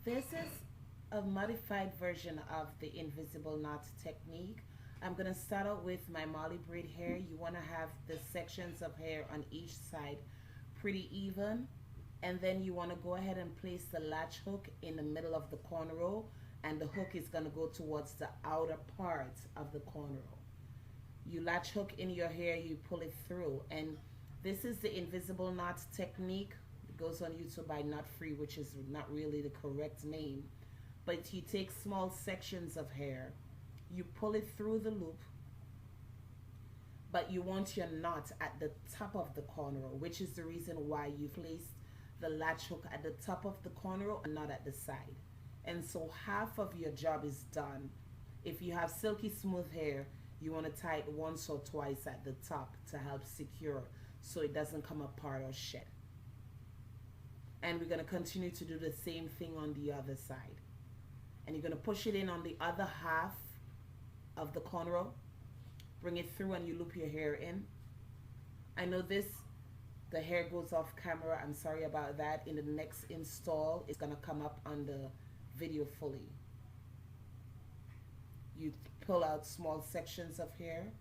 This is a modified version of the invisible knot technique. I'm going to start out with my molly braid hair. You want to have the sections of hair on each side pretty even. And then you want to go ahead and place the latch hook in the middle of the cornrow, and the hook is going to go towards the outer part of the cornrow. You latch hook in your hair, you pull it through, and this is the invisible knot technique. It goes on YouTube by Knot Free, which is not really the correct name. But you take small sections of hair, you pull it through the loop, but you want your knot at the top of the cornrow, which is the reason why you placed the latch hook at the top of the cornrow and not at the side. And so half of your job is done. If you have silky smooth hair, you want to tie it once or twice at the top to help secure so it doesn't come apart or shed. And we're going to continue to do the same thing on the other side. And you're going to push it in on the other half of the cornrow. Bring it through and you loop your hair in. I know the hair goes off camera. I'm sorry about that. In the next install, it's going to come up on the video fully. You pull out small sections of hair,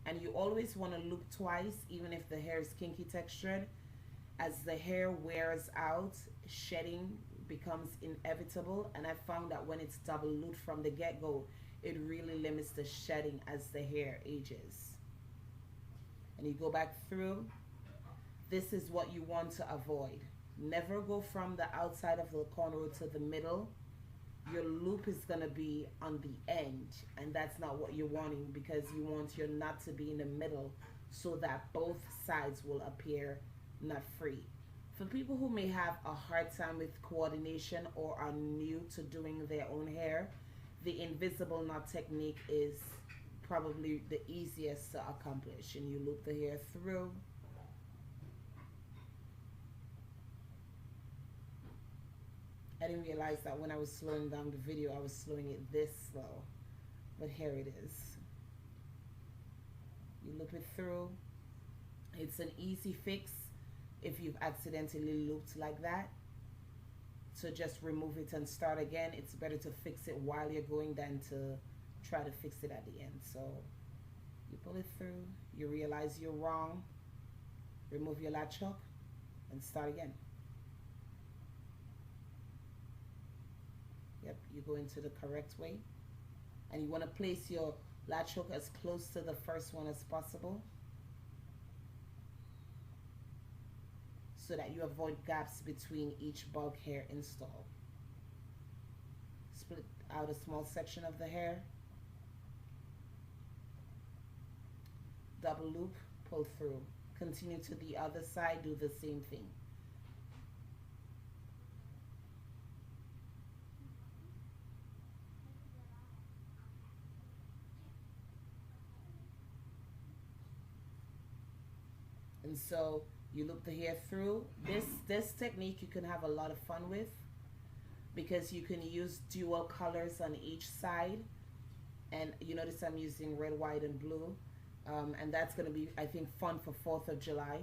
and you always want to loop twice, even if the hair is kinky textured. As the hair wears out, shedding becomes inevitable, and I found that when it's double looped from the get-go, it really limits the shedding as the hair ages. And you go back through. This is what you want to avoid. Never go from the outside of the cornrow to the middle. Your loop is going to be on the end, and that's not what you're wanting, because you want your knot to be in the middle so that both sides will appear knot free. For people who may have a hard time with coordination or are new to doing their own hair, the invisible knot technique is probably the easiest to accomplish. And you loop the hair through. I didn't realize that when I was slowing down the video, I was slowing it this slow. But here it is. You loop it through. It's an easy fix if you've accidentally looped like that. So just remove it and start again. It's better to fix it while you're going than to try to fix it at the end. So you pull it through. You realize you're wrong. Remove your latch hook and start again. Yep, you go into the correct way. And you want to place your latch hook as close to the first one as possible, so that you avoid gaps between each bulk hair install. Split out a small section of the hair. Double loop, pull through. Continue to the other side, do the same thing. And so you loop the hair through. This technique you can have a lot of fun with, because you can use dual colors on each side. And you notice I'm using red, white, and blue. And that's going to be, I think, fun for 4th of July.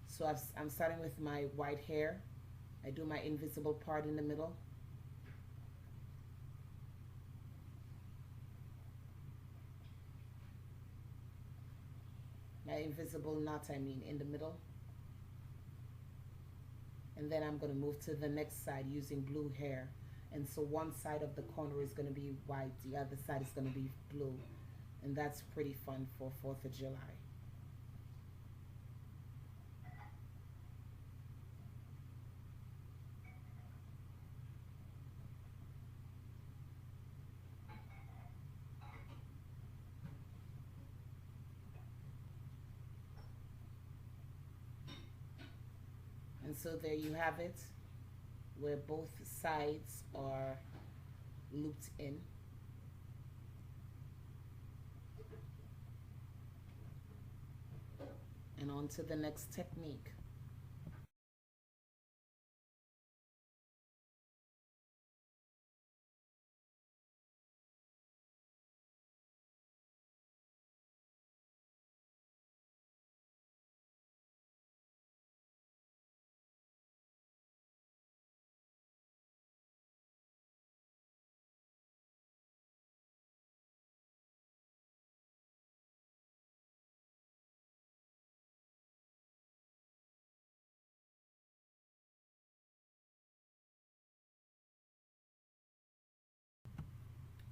So I'm starting with my white hair. I do my invisible part in the middle. My invisible knot, I mean, in the middle. And then I'm going to move to the next side using blue hair. And so one side of the corner is going to be white, the other side is going to be blue. And that's pretty fun for 4th of July. And so there you have it, where both sides are looped in. And on to the next technique.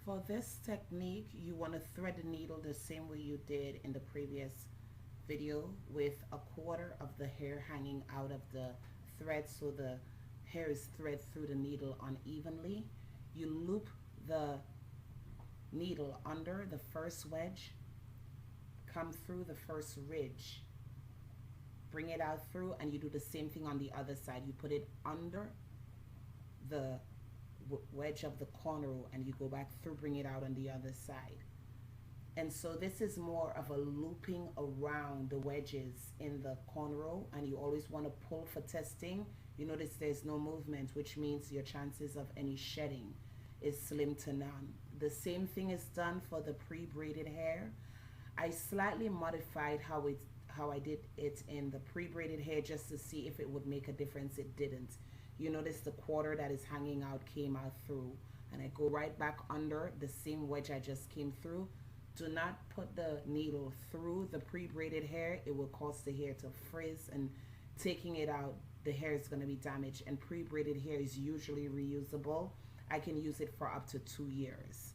For this technique, you want to thread the needle the same way you did in the previous video, with a quarter of the hair hanging out of the thread so the hair is thread through the needle unevenly. You loop the needle under the first wedge, come through the first ridge, bring it out through, and you do the same thing on the other side. You put it under the wedge of the cornrow and you go back through, bring it out on the other side. And so this is more of a looping around the wedges in the cornrow, and you always want to pull for testing. You notice there's no movement, which means your chances of any shedding is slim to none. The same thing is done for the pre-braided hair. I slightly modified how I did it in the pre-braided hair just to see if it would make a difference. It didn't. You notice the quarter that is hanging out came out through, and I go right back under the same wedge I just came through. Do not put the needle through the pre-braided hair. It will cause the hair to frizz, and taking it out, the hair is going to be damaged. And pre-braided hair is usually reusable. I can use it for up to 2 years.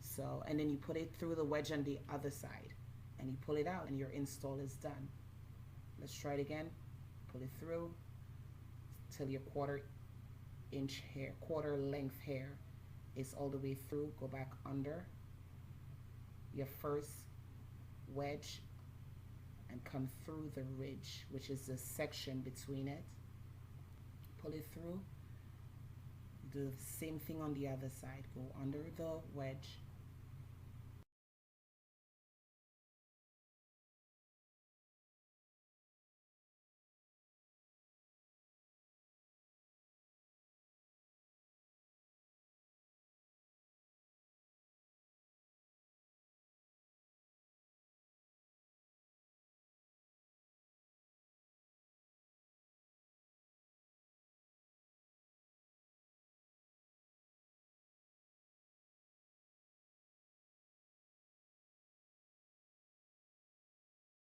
So, and then you put it through the wedge on the other side and you pull it out and your install is done. Let's try it again. Pull it through till your quarter length hair is all the way through. Go back under your first wedge and come through the ridge, which is the section between it. Pull it through. Do the same thing on the other side. Go under the wedge,